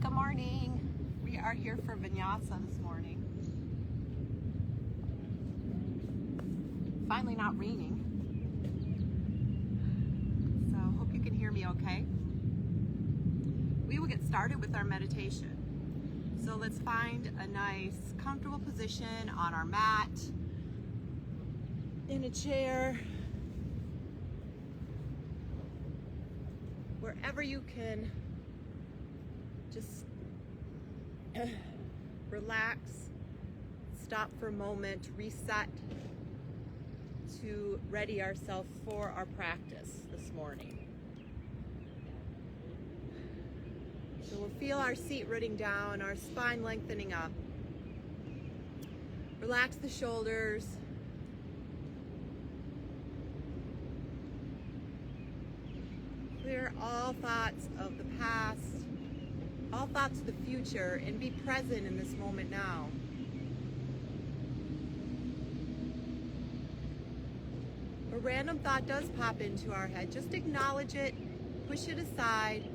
Good morning. We are here for Vinyasa this morning. Finally not raining. So hope you can hear me okay. We will get started with our meditation. So let's find a nice comfortable position on our mat, in a chair, wherever you can just relax, stop for a moment, reset to ready ourselves for our practice this morning. So we'll feel our seat rooting down, our spine lengthening up. Relax the shoulders. Clear all thoughts of the past, all thoughts of the future, and be present in this moment now. A random thought does pop into our head. Just acknowledge it, push it aside,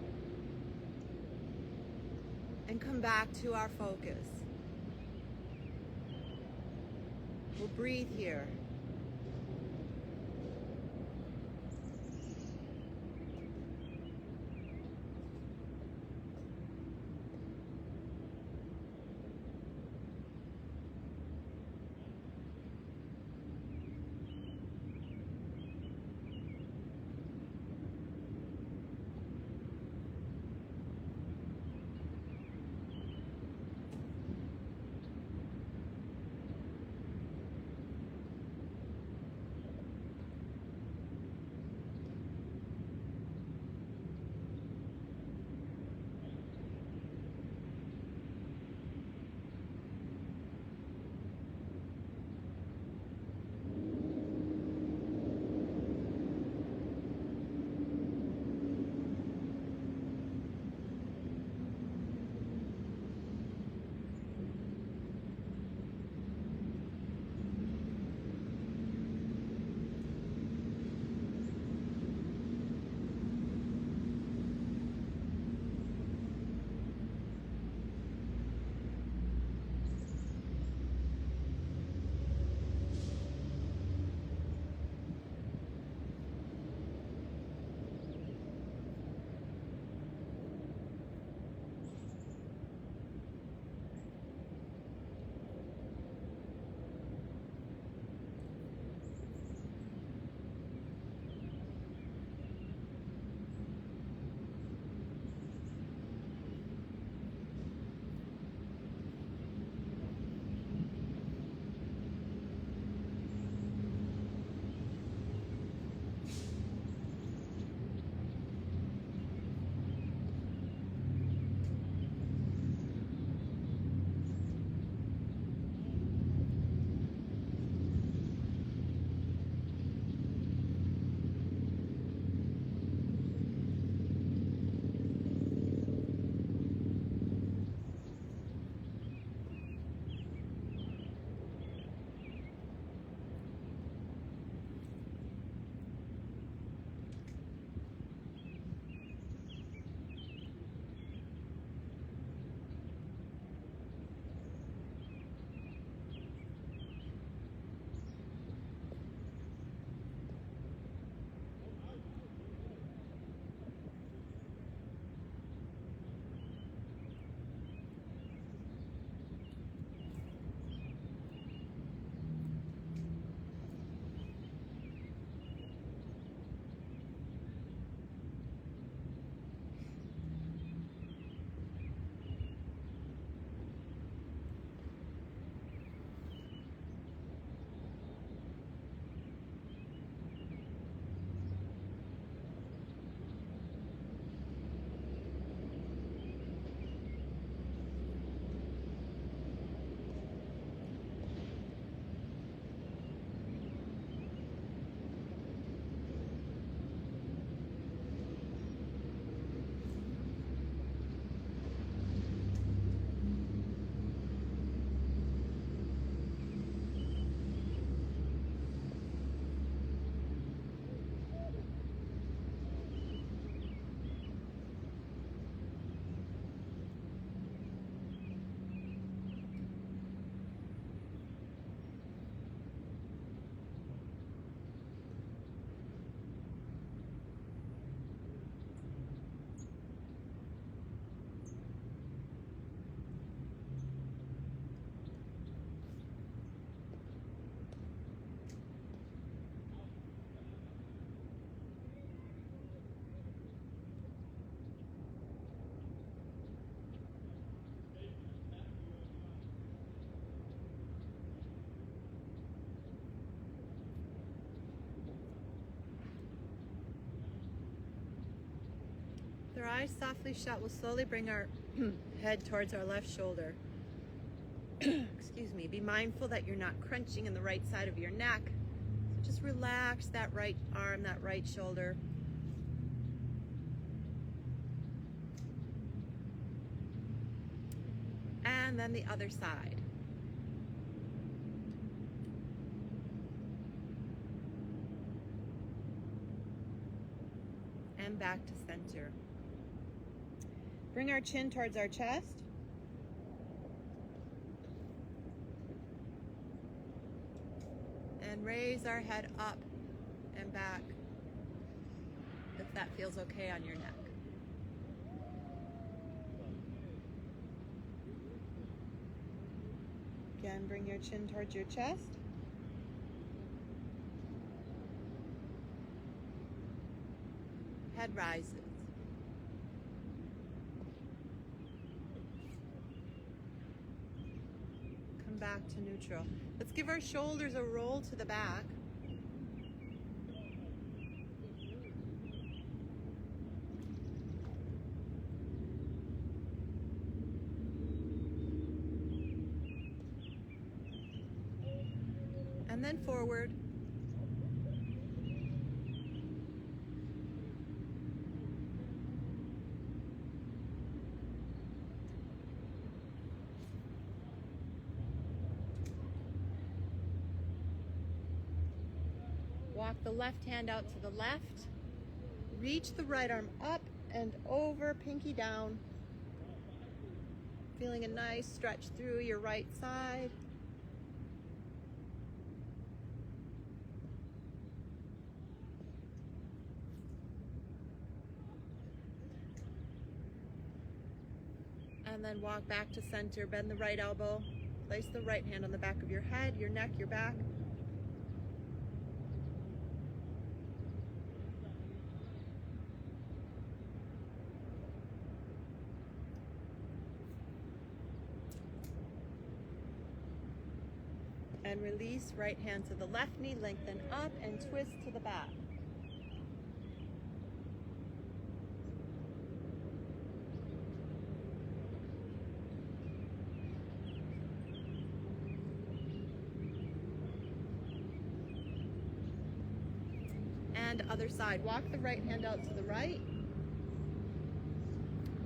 and come back to our focus. We'll breathe here. eyes softly shut, we'll slowly bring our head towards our left shoulder. Excuse me. Be mindful that you're not crunching in the right side of your neck. So just relax that right arm, that right shoulder. And then the other side. And back to center. Bring our chin towards our chest. And raise our head up and back, if that feels okay on your neck. Again, bring your chin towards your chest. Head rises. Come back to neutral. Let's give our shoulders a roll to the back. And then forward. Walk the left hand out to the left. Reach the right arm up and over, pinky down. Feeling a nice stretch through your right side. And then walk back to center, bend the right elbow, place the right hand on the back of your head, your neck, your back. And release, right hand to the left knee, lengthen up and twist to the back. And other side. Walk the right hand out to the right.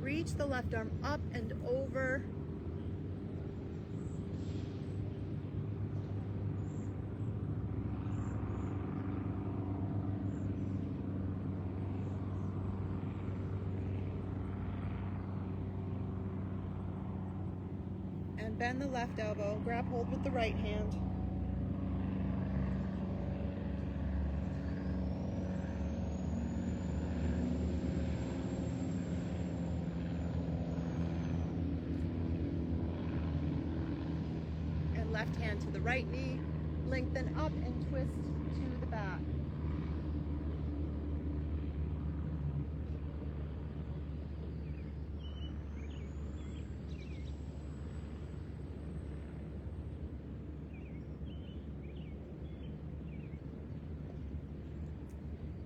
Reach the left arm up and over. And bend the left elbow. Grab hold with the right hand. Left hand to the right knee, lengthen up and twist to the back.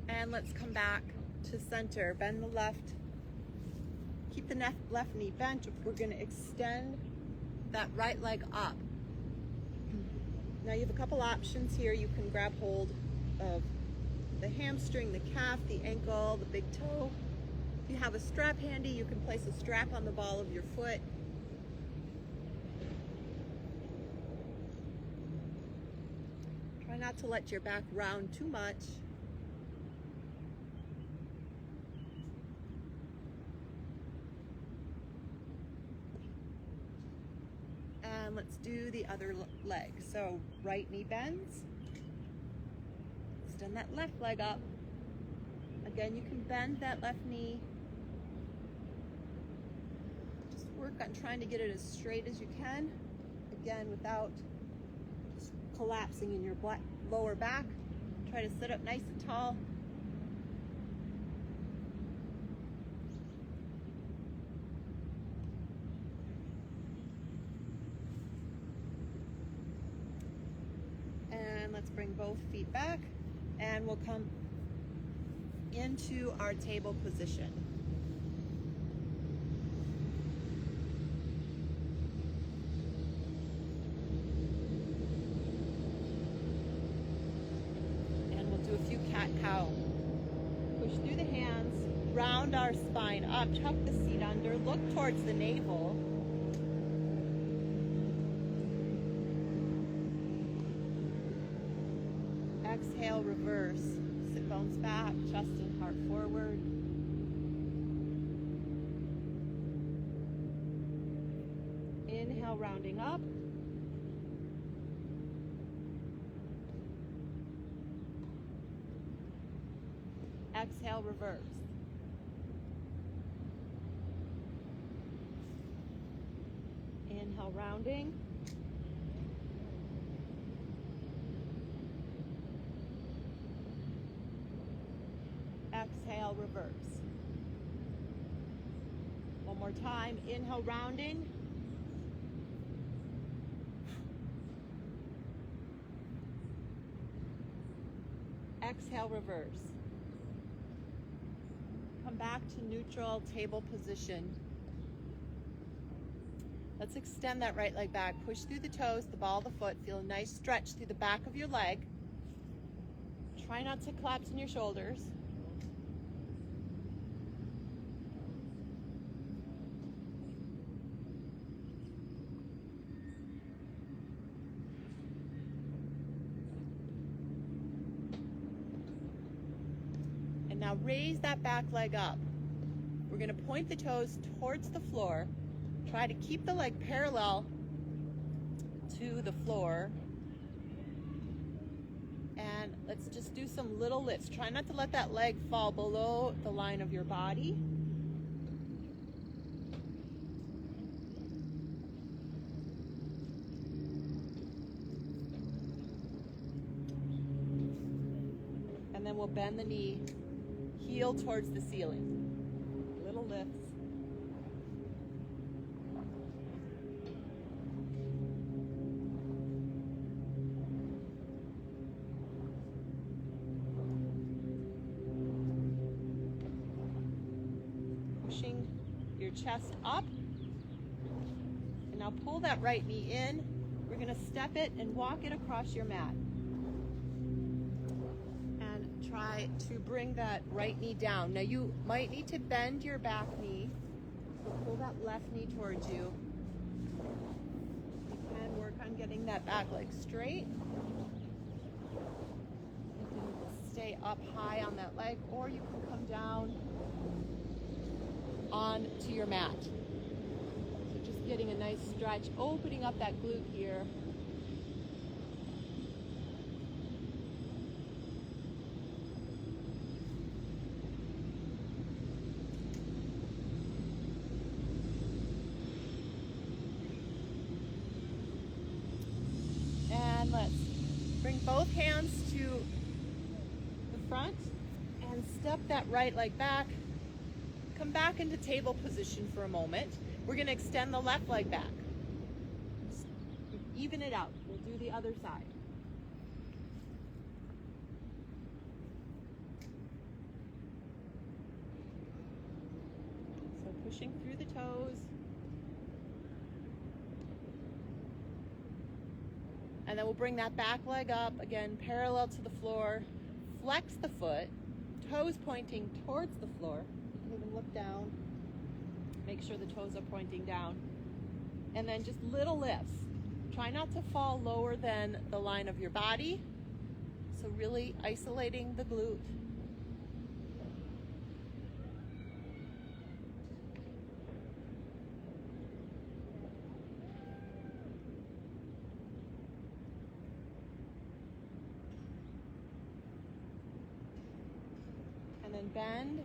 And let's come back to center. Bend the left, keep the left knee bent. We're going to extend that right leg up. Now you have a couple options here. You can grab hold of the hamstring, the calf, the ankle, the big toe. If you have a strap handy, you can place a strap on the ball of your foot. Try not to let your back round too much. And let's do the other leg. So right knee bends. Extend that left leg up. Again, you can bend that left knee. Just work on trying to get it as straight as you can. Again, without just collapsing in your lower back. Try to sit up nice and tall. And let's bring both feet back, and we'll come into our table position. lumbar spine up, tuck the seat under, look towards the navel. Exhale, reverse. Sit bones back, chest and heart forward. Inhale, rounding up. Exhale, reverse. Inhale, rounding. Exhale, reverse. One more time. Inhale, rounding. Exhale, reverse. Come back to neutral table position. Let's extend that right leg back. Push through the toes, the ball of the foot. Feel a nice stretch through the back of your leg. Try not to collapse in your shoulders. And now raise that back leg up. We're going to point the toes towards the floor. Try to keep the leg parallel to the floor. And let's just do some little lifts. Try not to let that leg fall below the line of your body. And then we'll bend the knee, heel towards the ceiling. Little lifts. Pushing your chest up. And now pull that right knee in. We're going to step it and walk it across your mat. And try to bring that right knee down. Now you might need to bend your back knee. So pull that left knee towards you. You can work on getting that back leg straight. You can stay up high on that leg, or you can come down onto your mat. So just getting a nice stretch, opening up that glute here. And let's bring both hands to the front and step that right leg back. Come back into table position for a moment. We're going to extend the left leg back. Just even it out. We'll do the other side. So pushing through the toes. And then we'll bring that back leg up, again, parallel to the floor. Flex the foot, toes pointing towards the floor. You can even look down. Make sure the toes are pointing down. And then just little lifts. Try not to fall lower than the line of your body. So really isolating the glute. And then bend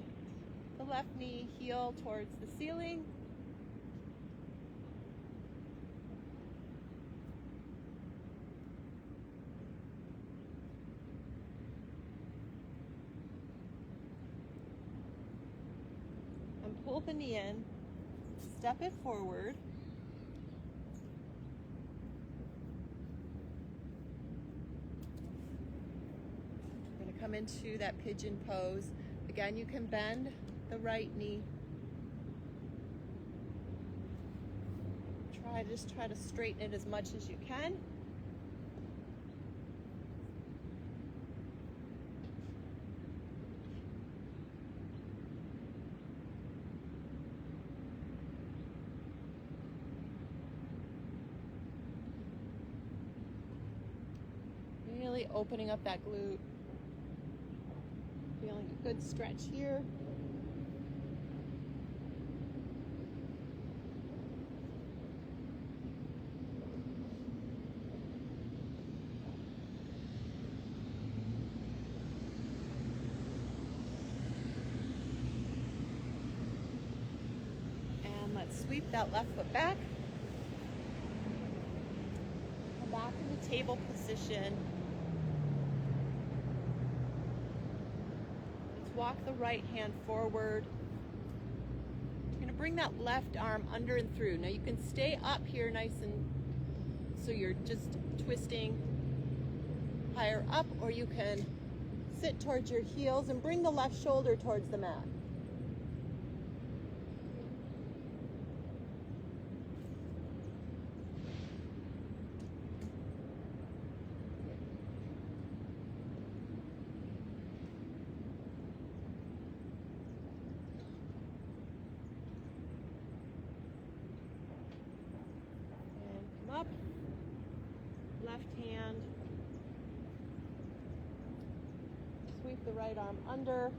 the left knee, heel towards the ceiling. And pull the knee in, step it forward. We're going to come into that pigeon pose. Again, you can bend the right knee. Try to straighten it as much as you can. really opening up that glute. Feeling a good stretch here. And let's sweep that left foot back. Come back in the table position. Walk the right hand forward. You're going to bring that left arm under and through. Now you can stay up here nice and so you're just twisting higher up, or you can sit towards your heels and bring the left shoulder towards the mat. Up, left hand, sweep the right arm under,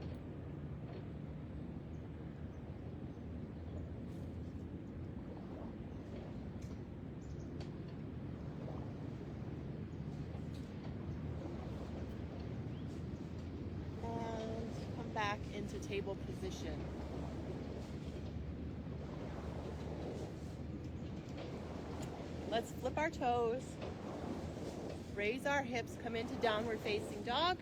and come back into table position. Let's flip our toes, raise our hips, come into downward facing dog.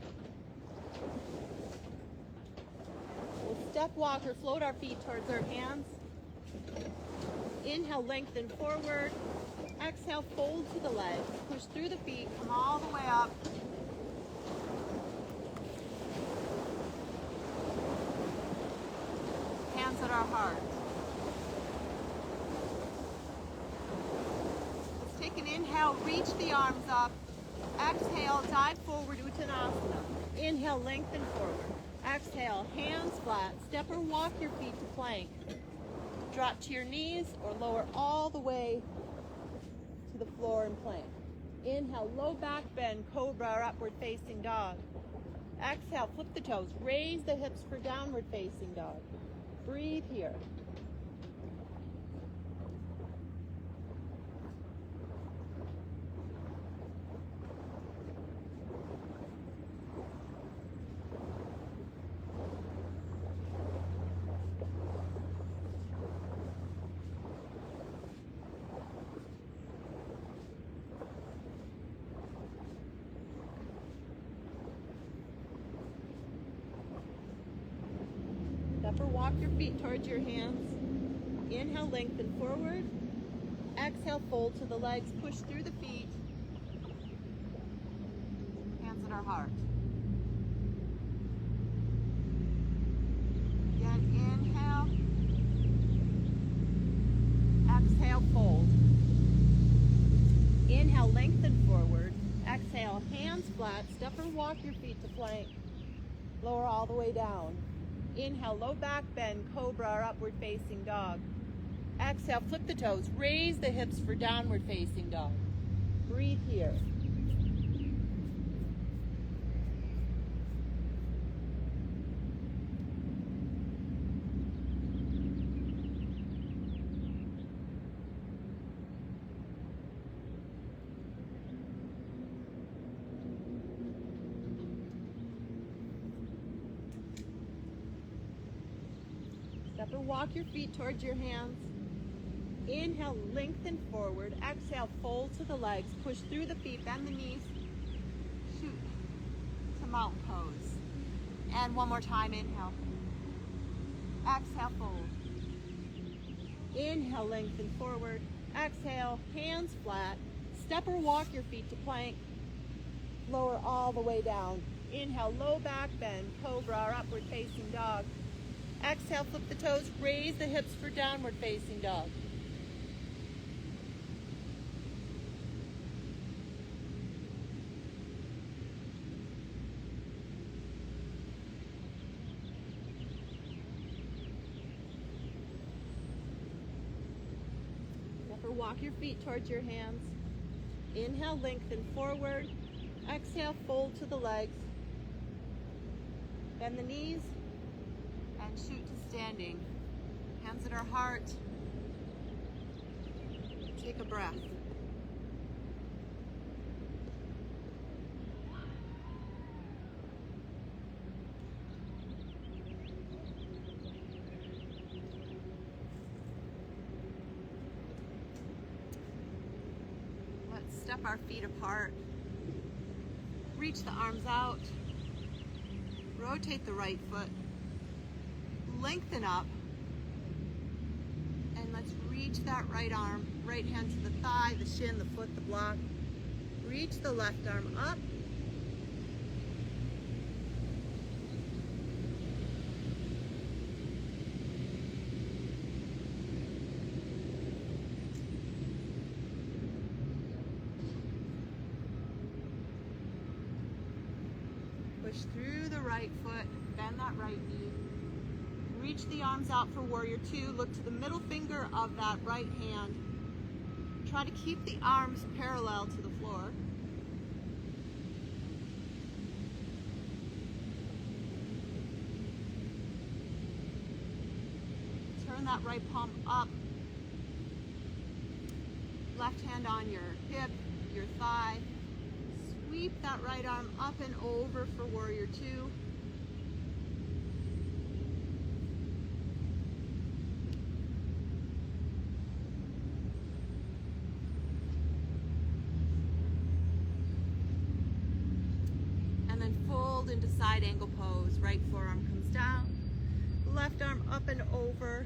We'll step walk or float our feet towards our hands. Inhale, lengthen forward. Exhale, fold to the legs. Push through the feet, come all the way up. Hands at our heart. Take an inhale, reach the arms up. Exhale, dive forward, Uttanasana. Inhale, lengthen forward. Exhale, hands flat. Step or walk your feet to plank. Drop to your knees or lower all the way to the floor and plank. Inhale, low back bend, cobra or upward facing dog. Exhale, flip the toes. Raise the hips for downward facing dog. Breathe here. Step or walk your feet towards your hands. Inhale, lengthen forward. Exhale, fold to the legs. Push through the feet. Hands at our heart. Again, inhale. Exhale, fold. Inhale, lengthen forward. Exhale, hands flat. Step or walk your feet to plank. Lower all the way down. Inhale, low back bend, cobra or upward facing dog. Exhale, flip the toes. Raise the hips for downward facing dog. Breathe here. Step or walk your feet towards your hands. Inhale, lengthen forward. Exhale, fold to the legs. Push through the feet, bend the knees. Shoot to mountain pose. And one more time, inhale. Exhale, fold. Inhale, lengthen forward. Exhale, hands flat. Step or walk your feet to plank. Lower all the way down. Inhale, low back bend, cobra or upward facing dog. Exhale, flip the toes, raise the hips for downward facing dog. Step or walk your feet towards your hands. Inhale, lengthen forward. Exhale, fold to the legs. Bend the knees and shoot to standing. Hands at our heart. Take a breath. Let's step our feet apart. Reach the arms out. Rotate the right foot. Lengthen up. And let's reach that right arm, right hand to the thigh, the shin, the foot, the block. Reach the left arm up. Push through the right foot, bend that right knee. Reach the arms out for warrior two. Look to the middle finger of that right hand. Try to keep the arms parallel to the floor. Turn that right palm up. Left hand on your hip, your thigh. Sweep that right arm up and over for warrior two. And then fold into side angle pose. Right forearm comes down. Left arm up and over.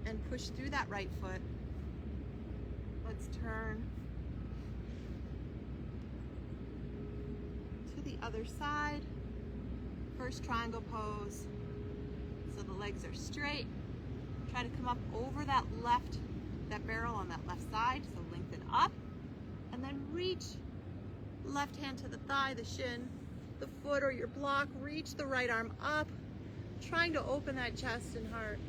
And push through that right foot. Let's turn to the other side. First triangle pose. So the legs are straight. Try to come up over that barrel on that left side. So lengthen up. And then reach left hand to the thigh, the shin, the foot or your block. Reach the right arm up. Trying to open that chest and heart.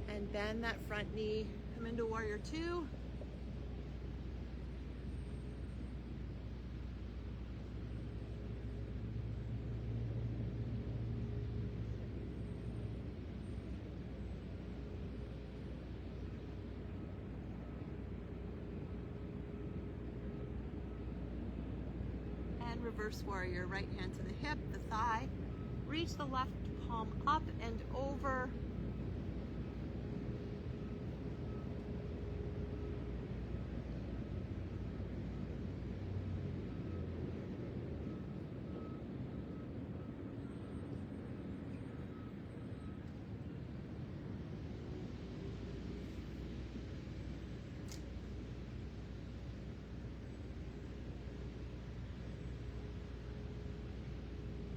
And bend that front knee. Come into warrior two. And reverse warrior. Right hand to the hip, the thigh. Reach the left palm up and over.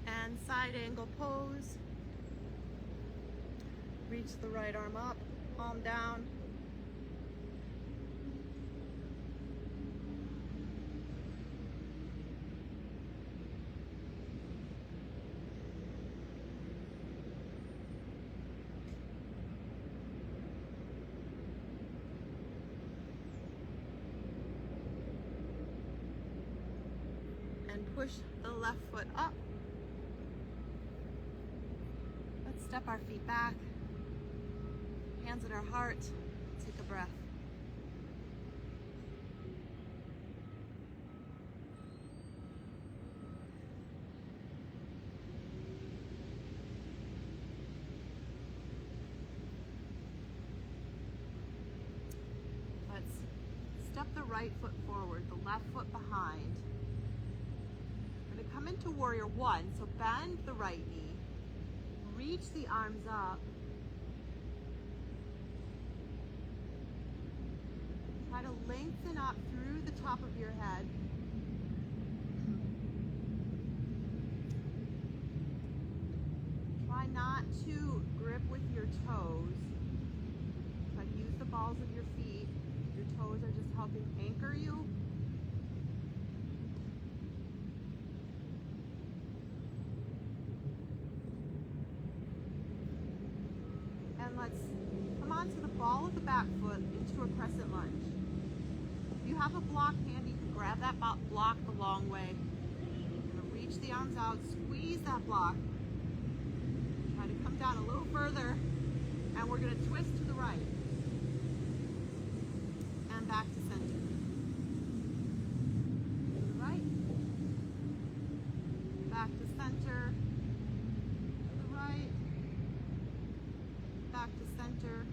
And side angle pose. Reach the right arm up, palm down. And push the left foot up. Step our feet back, hands at our heart, take a breath. Let's step the right foot forward, the left foot behind. We're going to come into warrior one, so bend the right knee. Reach the arms up. Try to lengthen up through the top of your head. Try not to grip with your toes. Try to use the balls of your feet. Your toes are just helping anchor you. And let's come onto the ball of the back foot into a crescent lunge. If you have a block hand, you can grab that block the long way. You're gonna reach the arms out, squeeze that block. Try to come down a little further, and we're gonna twist to the right. And back to center. To the right. Back to center. To the right. Back to center.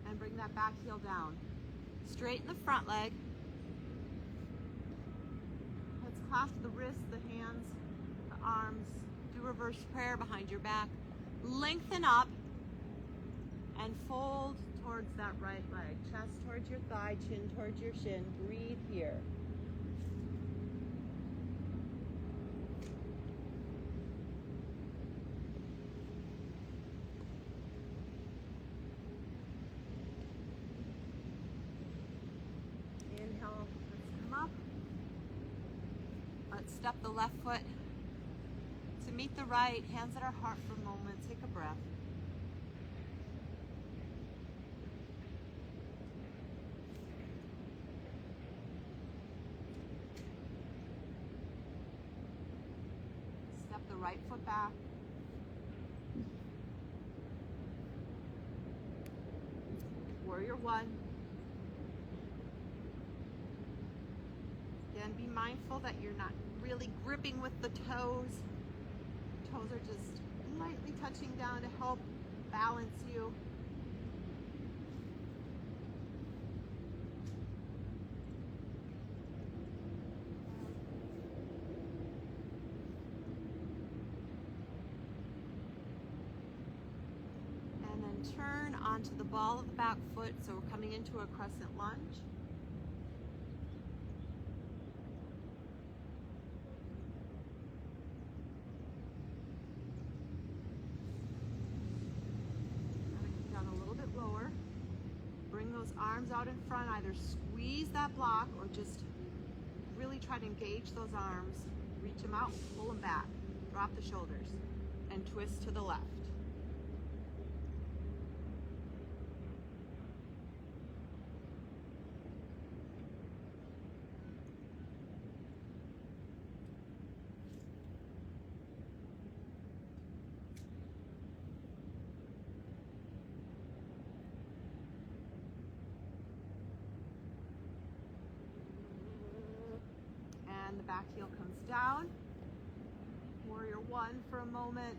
And bring that back heel down. Straighten the front leg. Let's clasp the wrists, the hands, the arms. Do reverse prayer behind your back. Lengthen up and fold towards that right leg. Chest towards your thigh, chin towards your shin. Breathe here. Inhale, let's come up. Let's step the left foot to meet the right, hands at our heart for a moment. Take a breath. Step the right foot back. Warrior one. Again, be mindful that you're not really gripping with the toes. Toes are just lightly touching down to help balance you. And then turn onto the ball of the back foot, so we're coming into a crescent lunge. Lower. Bring those arms out in front, either squeeze that block or just really try to engage those arms. Reach them out, pull them back, drop the shoulders, and twist to the left. And the back heel comes down. Warrior one for a moment.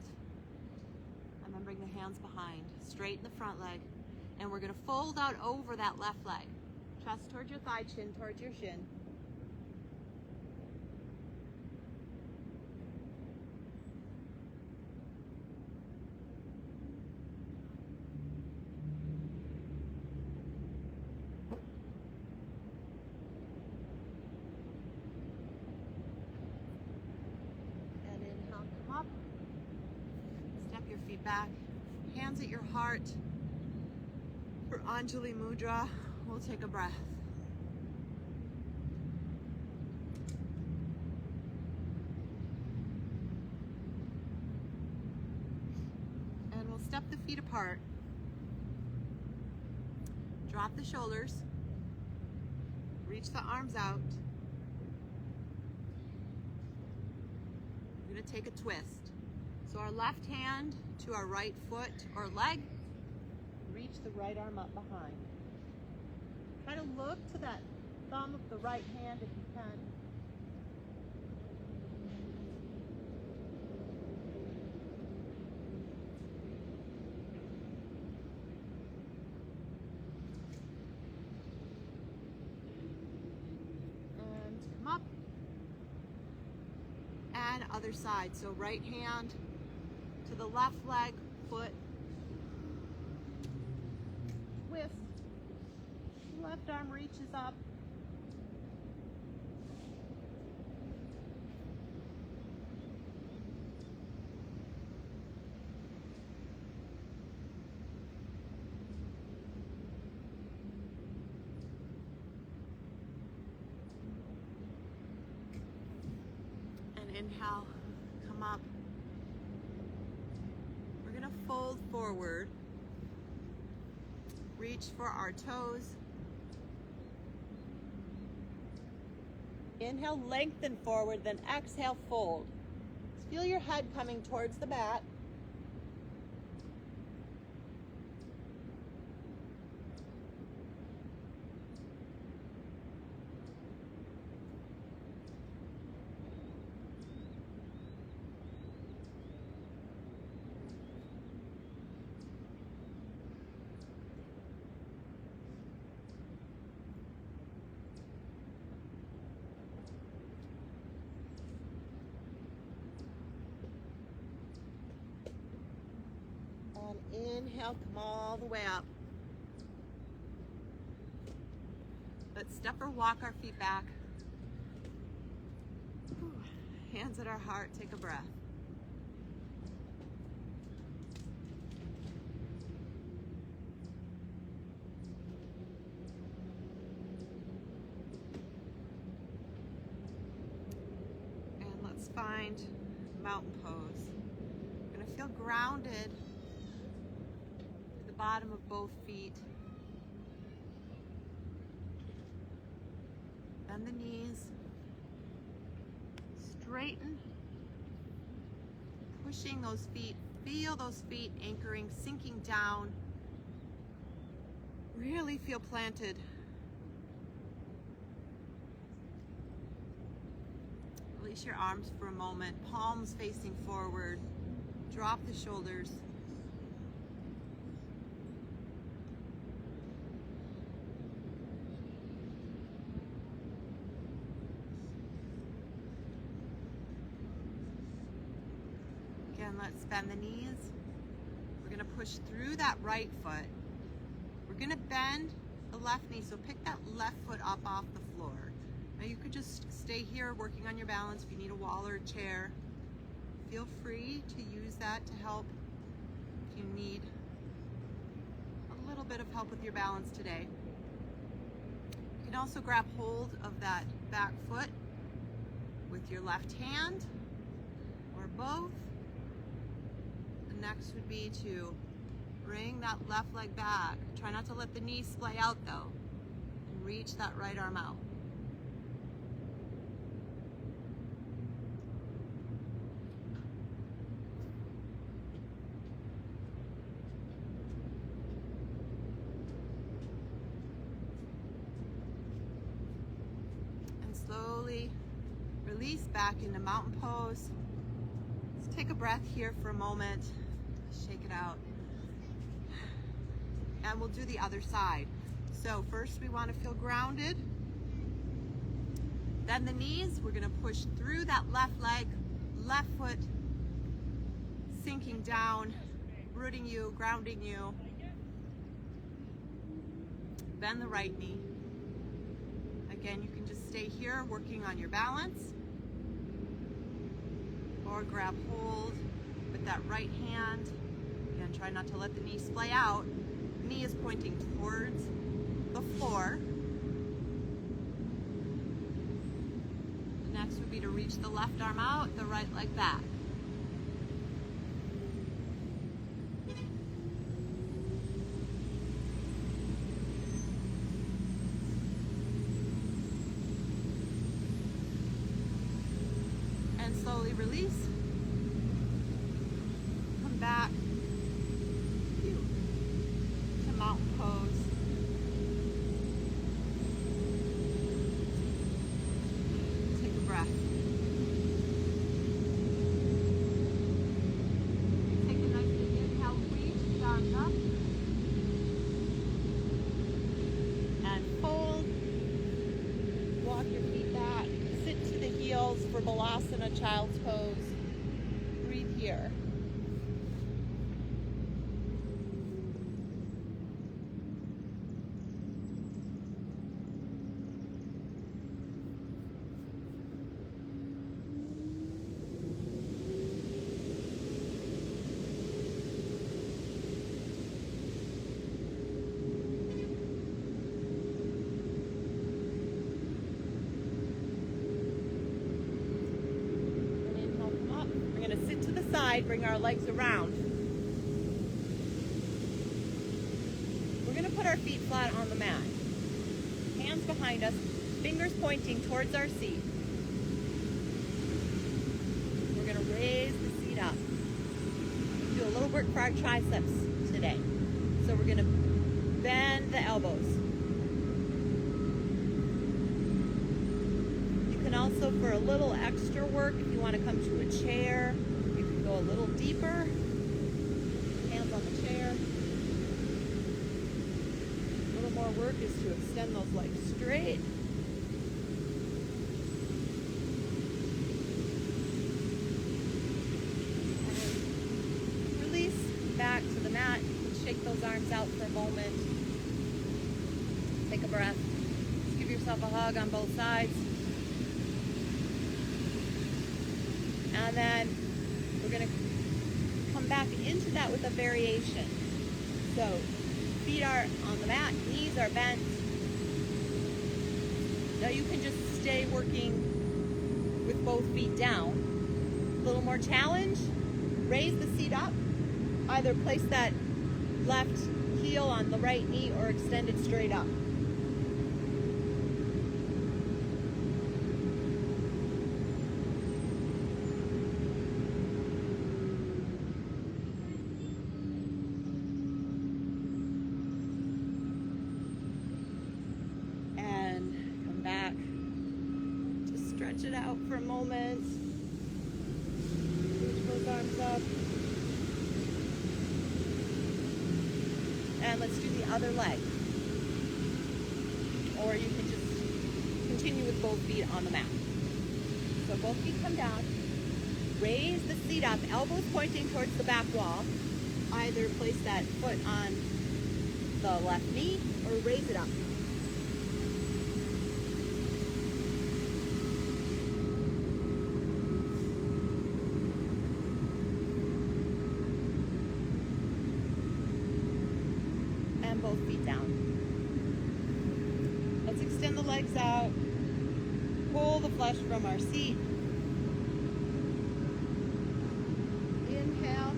And then bring the hands behind. Straighten the front leg. And we're going to fold out over that left leg. Chest towards your thigh, chin towards your shin. Up. Step your feet back, hands at your heart. For Anjali Mudra, we'll take a breath. And we'll step the feet apart. Drop the shoulders. Reach the arms out. We're going to take a twist. So our left hand to our right foot or leg. Reach the right arm up behind. Try to look to that thumb of the right hand if you can. And come up. And other side. So right hand to the left leg, foot. Left arm reaches up. And inhale, come up. We're gonna fold forward. Reach for our toes. Inhale, lengthen forward, then exhale, fold. Feel your head coming towards the mat. Inhale, come all the way up. Let's step or walk our feet back. Hands at our heart, take a breath. And let's find mountain pose. We're gonna feel grounded. Bottom of both feet. Bend the knees. Straighten. Pushing those feet. Feel those feet anchoring, sinking down. Really feel planted. Release your arms for a moment. Palms facing forward. Drop the shoulders. Again, let's bend the knees. We're gonna push through that right foot. We're gonna bend the left knee, so pick that left foot up off the floor. Now you could just stay here working on your balance if you need a wall or a chair. Feel free to use that to help if you need a little bit of help with your balance today. You can also grab hold of that back foot with your left hand or both. Next would be to bring that left leg back. Try not to let the knee splay out though. And reach that right arm out. And slowly release back into mountain pose. Let's take a breath here for a moment. Shake it out. And we'll do the other side. So first we want to feel grounded. Then the knees, we're going to push through that left leg, left foot, sinking down, rooting you, grounding you. Bend the right knee. Again, you can just stay here working on your balance. Or grab hold with that right hand. Again, try not to let the knee splay out. Knee is pointing towards the floor. The next would be to reach the left arm out, the right leg back. And slowly release. Come back to mountain pose. Take a breath. Take a nice big inhale, reach the arms up. And fold. Walk your feet back. Sit to the heels for Balasana, child's pose. Breathe here. side, bring our legs around. We're gonna put our feet flat on the mat. Hands behind us, fingers pointing towards our seat. We're gonna raise the seat up. Do a little work for our triceps today. So we're gonna bend the elbows. You can also, for a little extra work, if you want to come to a chair, you can go a little deeper. Hands on the chair. A little more work is to extend those legs straight. And release back to the mat. Shake those arms out for a moment. Take a breath. Just give yourself a hug on both sides. And then we're going to come back into that with a variation. So feet are on the mat, knees are bent. Now you can just stay working with both feet down. A little more challenge. Raise the seat up. Either place that left heel on the right knee or extend it straight up. And come back. Just stretch it out for a moment. Reach those arms up. And let's do the other leg. Or you can just continue with both feet on the mat. So both feet come down. Raise the seat up, elbows pointing towards the back wall. Either place that foot on the left knee or raise it up. Both feet down. Let's extend the legs out. Pull the flesh from our seat. Inhale.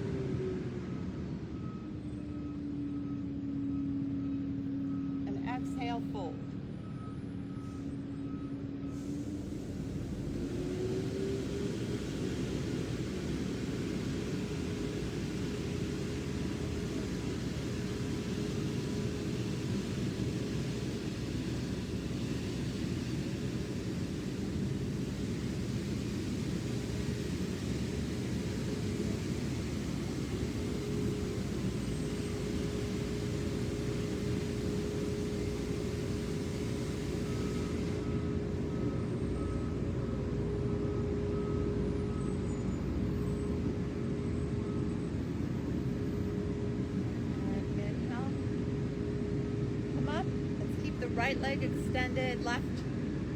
And exhale, fold. Right leg extended, left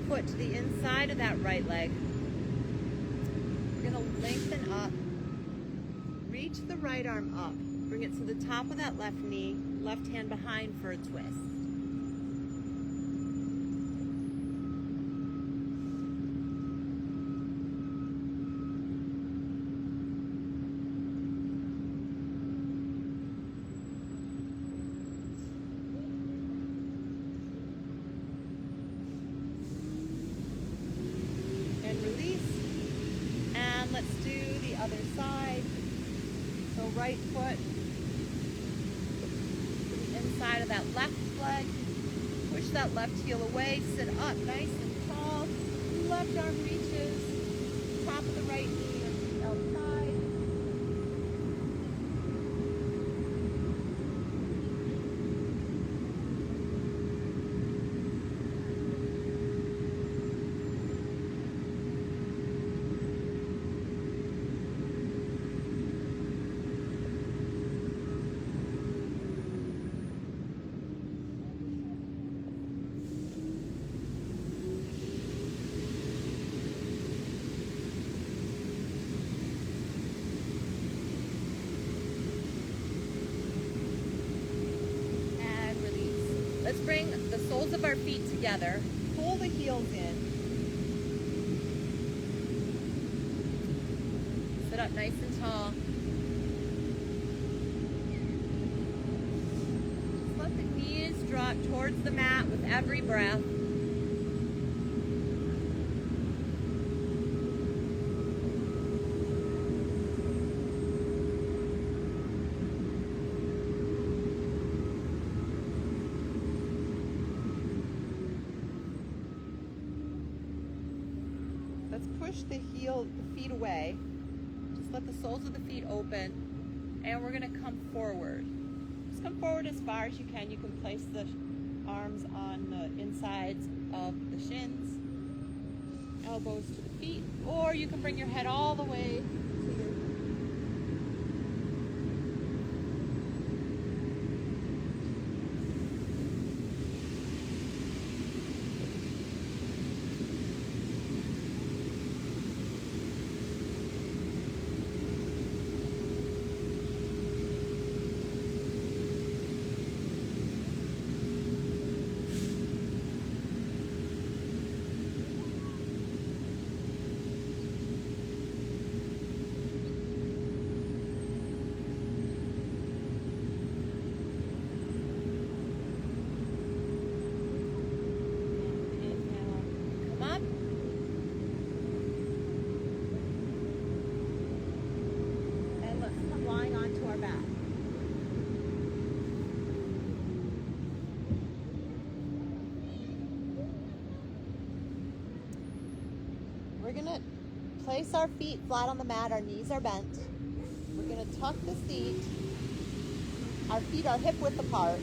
foot to the inside of that right leg. We're going to lengthen up. Reach the right arm up. Bring it to the top of that left knee, left hand behind for a twist. Let's do the other side. So right foot to the inside of that left leg. Push that left heel away. Sit up nice and tall. Left arm reaches. Top of the right knee outside. Let's bring the soles of our feet together. Pull the heels in. Sit up nice and tall. Just let the knees drop towards the mat with every breath. Let's push the feet away. Just let the soles of the feet open, and we're going to come forward. Just come forward as far as you can. You can place the arms on the insides of the shins, elbows to the feet, or you can bring your head all the way to your We're gonna place our feet flat on the mat, our knees are bent. We're gonna tuck the seat. Our feet are hip width apart.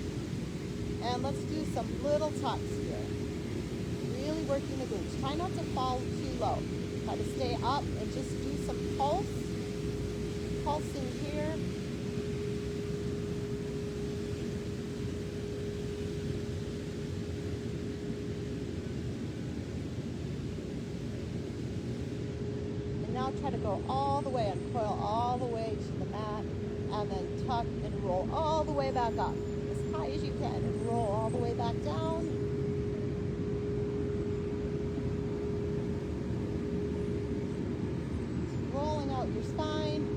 And let's do some little tucks here. Really working the glutes. Try not to fall too low. Try to stay up and just do some pulsing here. Now try to go all the way, uncoil all the way to the mat, and then tuck and roll all the way back up. As high as you can, and roll all the way back down. Just rolling out your spine.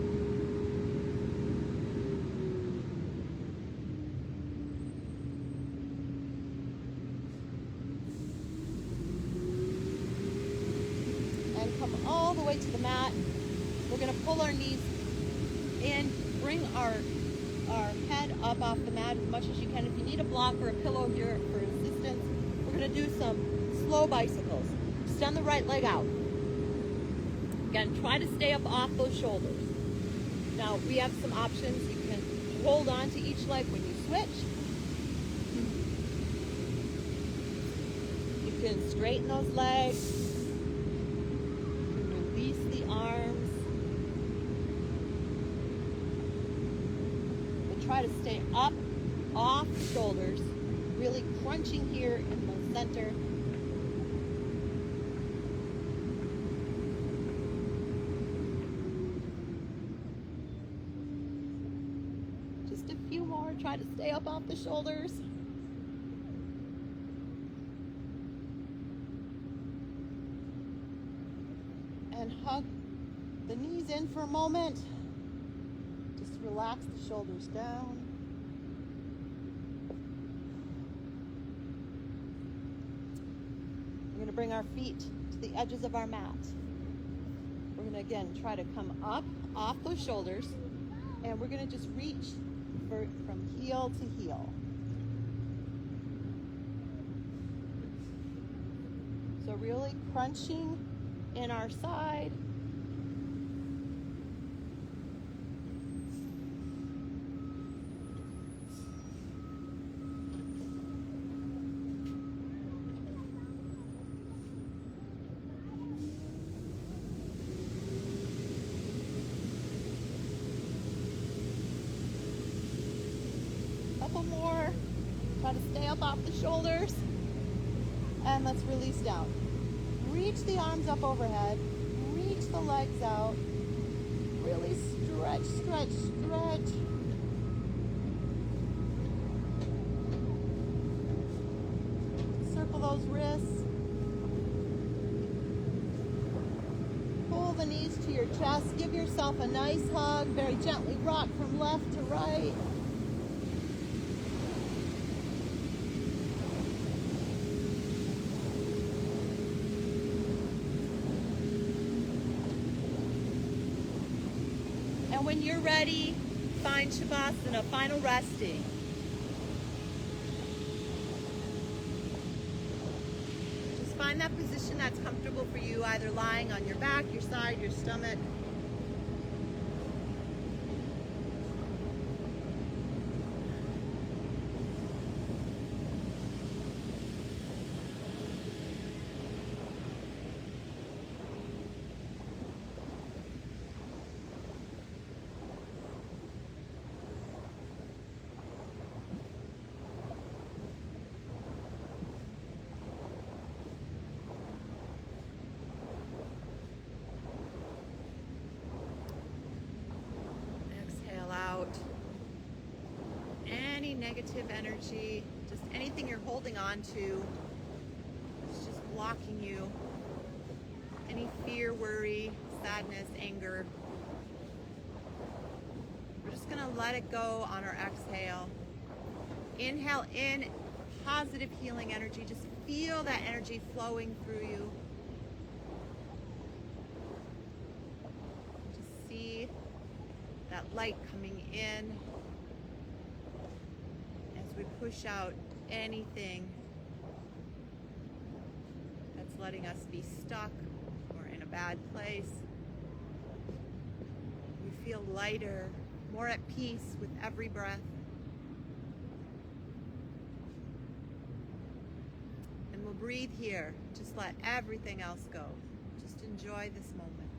Come all the way to the mat. We're going to pull our knees in, bring our head up off the mat as much as you can. If you need a block or a pillow here for assistance, we're going to do some slow bicycles. Extend the right leg out. Again, try to stay up off those shoulders. Now, we have some options. You can hold on to each leg when you switch. You can straighten those legs. Arms. We'll try to stay up off the shoulders, really crunching here in the center. Just a few more. Try to stay up off the shoulders. And hug the knees in for a moment. Just relax the shoulders down. We're going to bring our feet to the edges of our mat. We're going to again try to come up off those shoulders, and we're going to just reach from heel to heel. So really crunching in our side. Couple more. Try to stay up off the shoulders. And let's release down. Reach the arms up overhead. Reach the legs out. Really stretch, stretch, stretch. Circle those wrists. Pull the knees to your chest. Give yourself a nice hug. Very gently rock from left to right. And when you're ready, find Shavasana, final resting. Just find that position that's comfortable for you, either lying on your back, your side, your stomach. Any negative energy, just anything you're holding on to, it's just blocking you. Any fear, worry, sadness, anger. We're just gonna let it go on our exhale. Inhale in positive healing energy. Just feel that energy flowing through you. Just see that light coming in. We push out anything that's letting us be stuck or in a bad place. We feel lighter, more at peace with every breath. And we'll breathe here. Just let everything else go. Just enjoy this moment.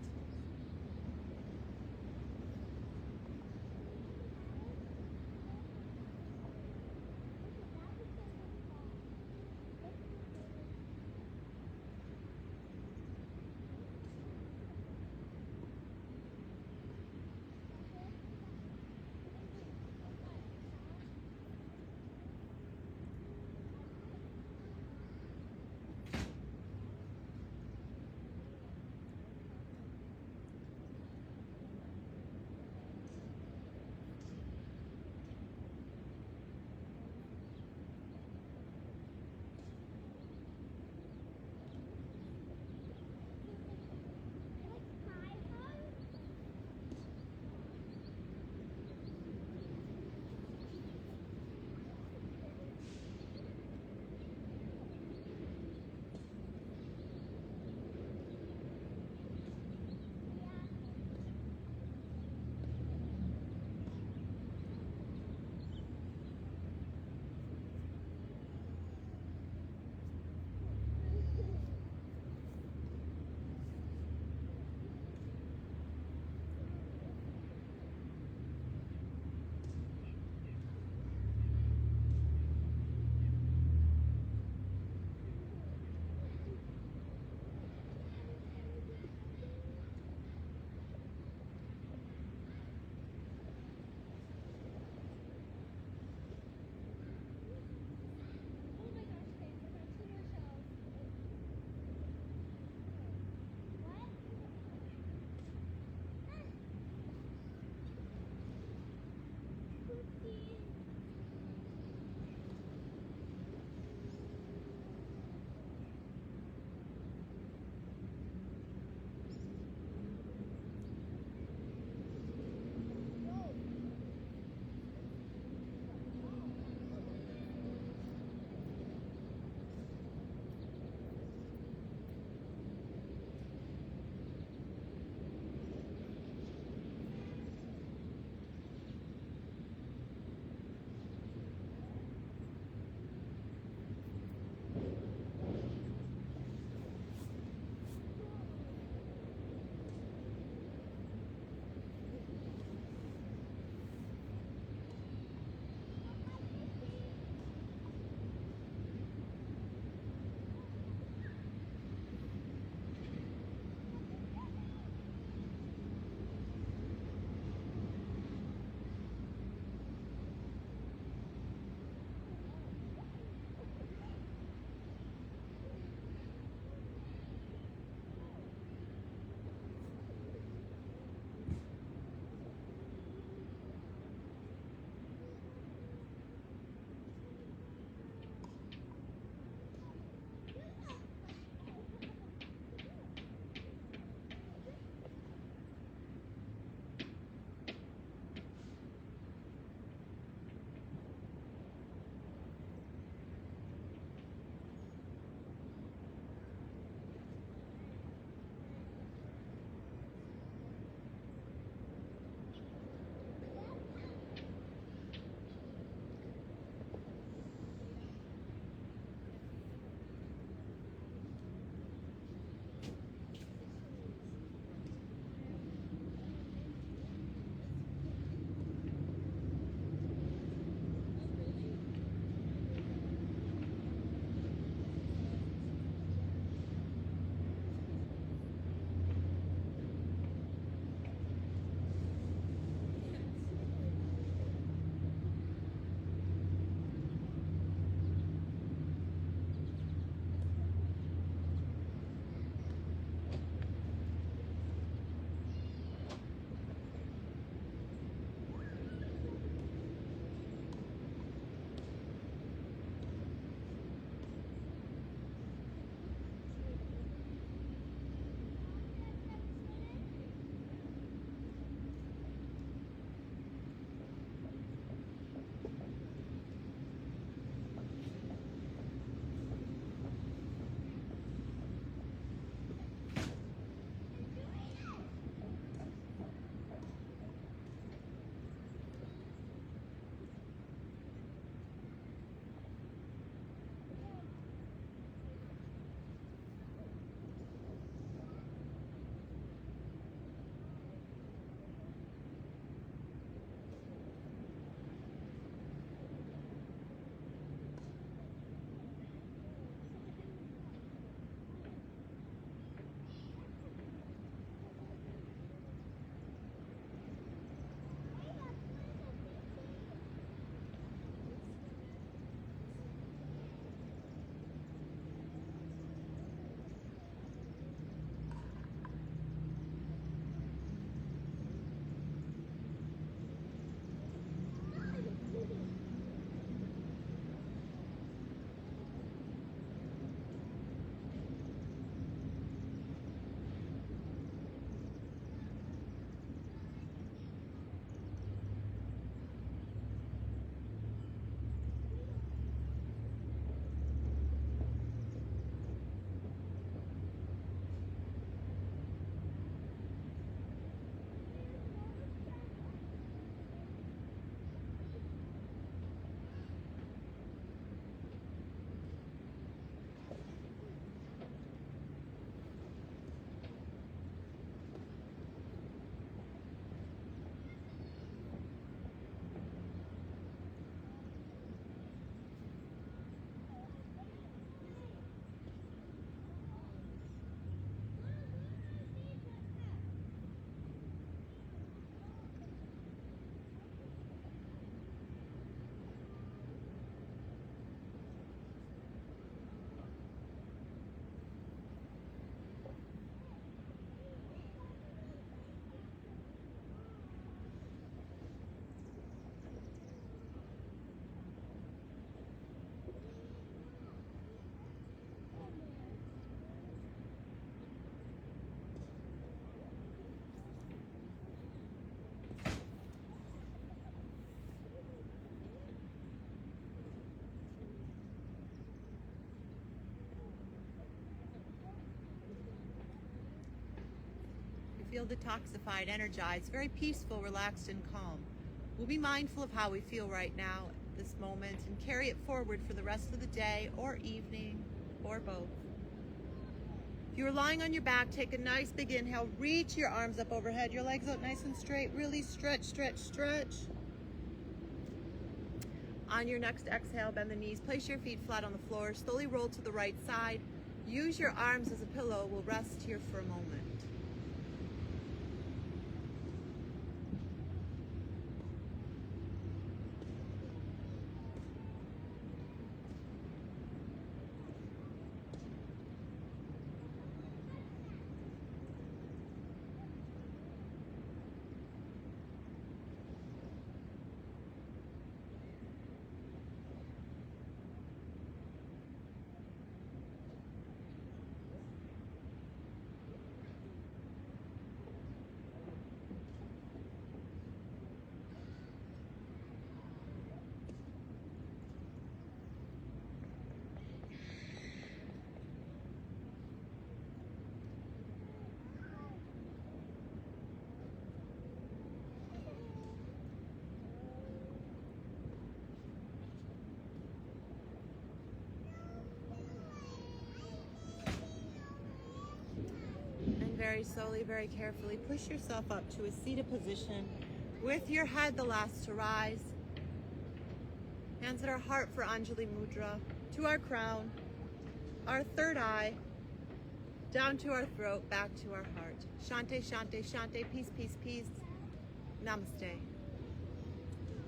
feel detoxified, energized, very peaceful, relaxed, and calm. We'll be mindful of how we feel right now, this moment, and carry it forward for the rest of the day or evening or both. If you're lying on your back, take a nice big inhale, reach your arms up overhead, your legs out nice and straight, really stretch, stretch, stretch. On your next exhale, bend the knees, place your feet flat on the floor, slowly roll to the right side. Use your arms as a pillow. We'll rest here for a moment. And very slowly, very carefully, push yourself up to a seated position with your head the last to rise. Hands at our heart for Anjali Mudra, to our crown, our third eye, down to our throat, back to our heart. Shante, shante, shante, peace, peace, peace. Namaste.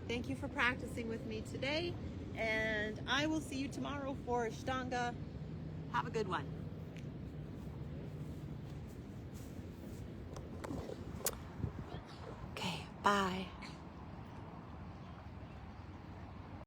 Thank you for practicing with me today, and I will see you tomorrow for Ashtanga. Have a good one. Okay, bye.